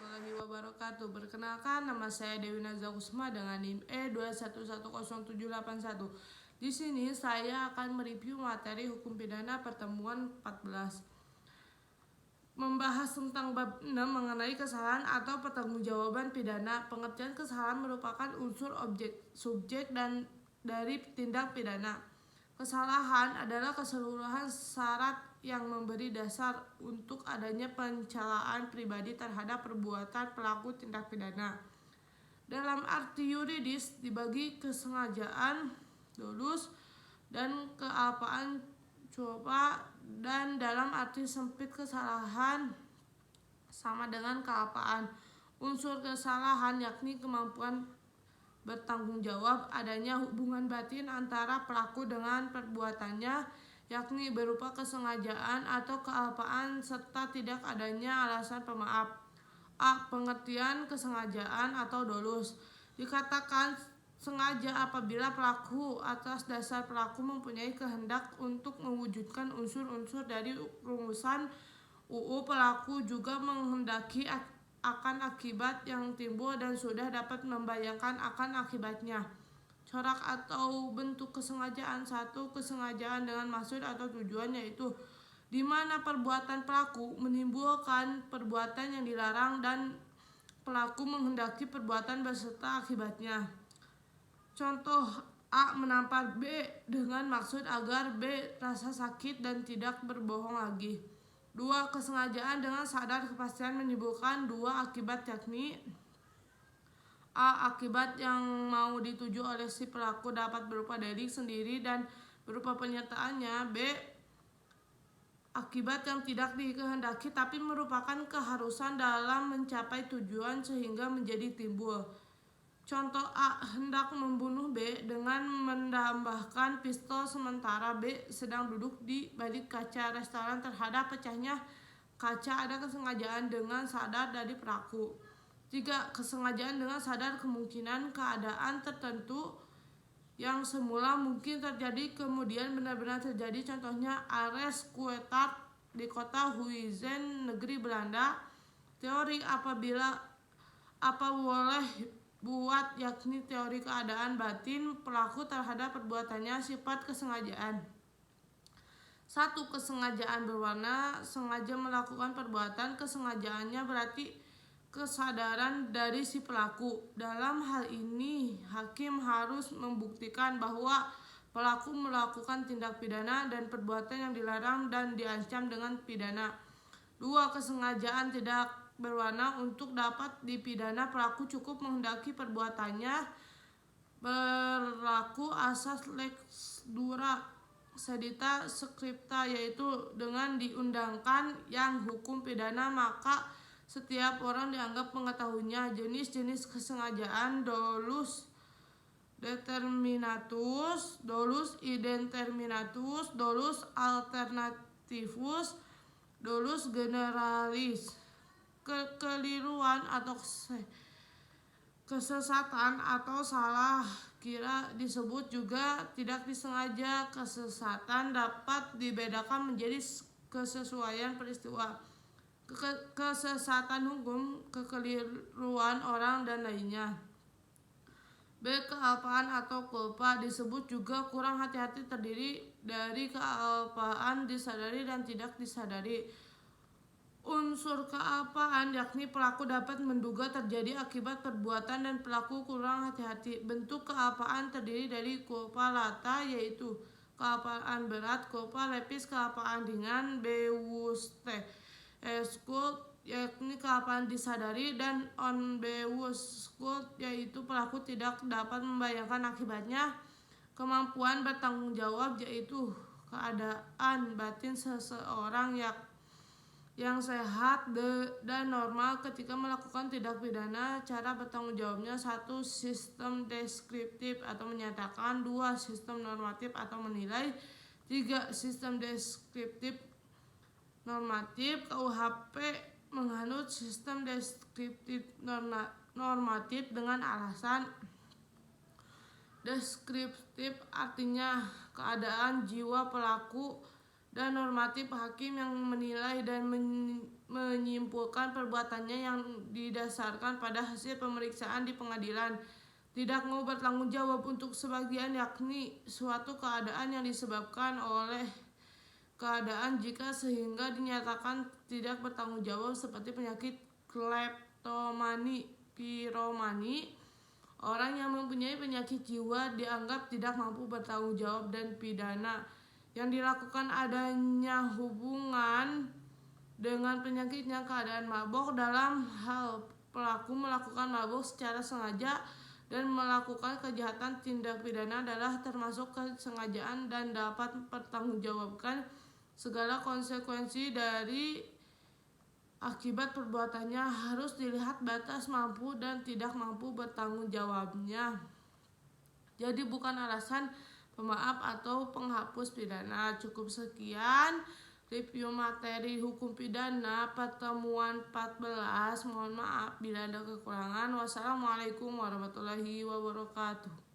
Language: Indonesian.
warahmatullahi wabarakatuh. Perkenalkan, nama saya Dewi Nazar Kusma dengan NIM E2110781. Di sini saya akan mereview materi hukum pidana pertemuan 14. Membahas tentang bab 6 mengenai kesalahan atau pertanggungjawaban pidana. Pengertian kesalahan merupakan unsur objek, subjek dan dari tindak pidana. Kesalahan adalah keseluruhan syarat yang memberi dasar untuk adanya pencelaan pribadi terhadap perbuatan pelaku tindak pidana. Dalam arti yuridis dibagi kesengajaan, dolus, dan kealpaan coba, dan dalam arti sempit kesalahan sama dengan kealpaan. Unsur kesalahan yakni kemampuan bertanggung jawab, adanya hubungan batin antara pelaku dengan perbuatannya, yakni berupa kesengajaan atau kealpaan serta tidak adanya alasan pemaaf. A. Pengertian kesengajaan atau dolus. Dikatakan sengaja apabila pelaku atas dasar pelaku mempunyai kehendak untuk mewujudkan unsur-unsur dari rumusan UU. Pelaku juga menghendaki akan akibat yang timbul dan sudah dapat membayangkan akan akibatnya. Corak atau bentuk kesengajaan. 1. Kesengajaan dengan maksud atau tujuan, yaitu di mana perbuatan pelaku menimbulkan perbuatan yang dilarang dan pelaku menghendaki perbuatan beserta akibatnya. Contoh: A. Menampar B dengan maksud agar B rasa sakit dan tidak berbohong lagi. 2. Kesengajaan dengan sadar kepastian menimbulkan dua akibat, yakni A. Akibat yang mau dituju oleh si pelaku dapat berupa delik sendiri dan berupa penyertaannya. B. Akibat yang tidak dikehendaki tapi merupakan keharusan dalam mencapai tujuan sehingga menjadi timbul. Contoh: A. Hendak membunuh B dengan menambahkan pistol sementara B sedang duduk di balik kaca restoran terhadap pecahnya kaca. Ada kesengajaan dengan sadar dari pelaku. 3. Kesengajaan dengan sadar kemungkinan keadaan tertentu yang semula mungkin terjadi kemudian benar-benar terjadi. Contohnya Ares Kuetat di kota Huizen, negeri Belanda. Teori apa boleh buat, yakni teori keadaan batin pelaku terhadap perbuatannya. Sifat kesengajaan. 1. Kesengajaan berwarna. Sengaja melakukan perbuatan. Kesengajaannya berarti kesadaran dari si pelaku. Dalam hal ini hakim harus membuktikan bahwa pelaku melakukan tindak pidana dan perbuatan yang dilarang dan diancam dengan pidana. 2. Kesengajaan tidak berwarna. Untuk dapat dipidana pelaku cukup menghendaki perbuatannya. Berlaku asas lex dura sedita scripta, yaitu dengan diundangkan yang hukum pidana maka setiap orang dianggap mengetahuinya. Jenis-jenis kesengajaan: dolus determinatus, dolus indeterminatus, dolus alternativus, dolus generalis. Kekeliruan atau kesesatan atau salah kira disebut juga tidak disengaja. Kesesatan dapat dibedakan menjadi kesesuaian peristiwa, kesesatan hukum, kekeliruan orang, dan lainnya. B. Kealpaan atau culpa disebut juga kurang hati-hati, terdiri dari kealpaan disadari dan tidak disadari. Unsur kealpaan yakni pelaku dapat menduga terjadi akibat perbuatan dan pelaku kurang hati-hati. Bentuk kealpaan terdiri dari culpa lata, yaitu kealpaan berat, culpa lepis kealpaan ringan, bewusste skuld yakni kealpaan disadari, dan unbewusst skuld yaitu pelaku tidak dapat membayangkan akibatnya. Kemampuan bertanggung jawab yaitu keadaan batin seseorang yang sehat dan normal ketika melakukan tindak pidana. Cara bertanggung jawabnya: 1. Sistem deskriptif atau menyatakan. 2. Sistem normatif atau menilai. 3. Sistem deskriptif normatif. KUHP menganut sistem deskriptif normatif dengan alasan deskriptif artinya keadaan jiwa pelaku dan normatif hakim yang menilai dan menyimpulkan perbuatannya yang didasarkan pada hasil pemeriksaan di pengadilan. Tidak mau bertanggung jawab untuk sebagian, yakni suatu keadaan yang disebabkan oleh keadaan jika sehingga dinyatakan tidak bertanggung jawab, seperti penyakit kleptomani, piromani. Orang yang mempunyai penyakit jiwa dianggap tidak mampu bertanggung jawab, dan pidana yang dilakukan adanya hubungan dengan penyakitnya keadaan mabok dalam hal pelaku melakukan mabok secara sengaja dan melakukan kejahatan. Tindak pidana adalah termasuk kesengajaan dan dapat mempertanggungjawabkan segala konsekuensi dari akibat perbuatannya. Harus dilihat batas mampu dan tidak mampu bertanggung jawabnya. Jadi bukan alasan pemaaf atau penghapus pidana. Cukup sekian review materi hukum pidana pertemuan 14. Mohon maaf bila ada kekurangan. Wassalamualaikum warahmatullahi wabarakatuh.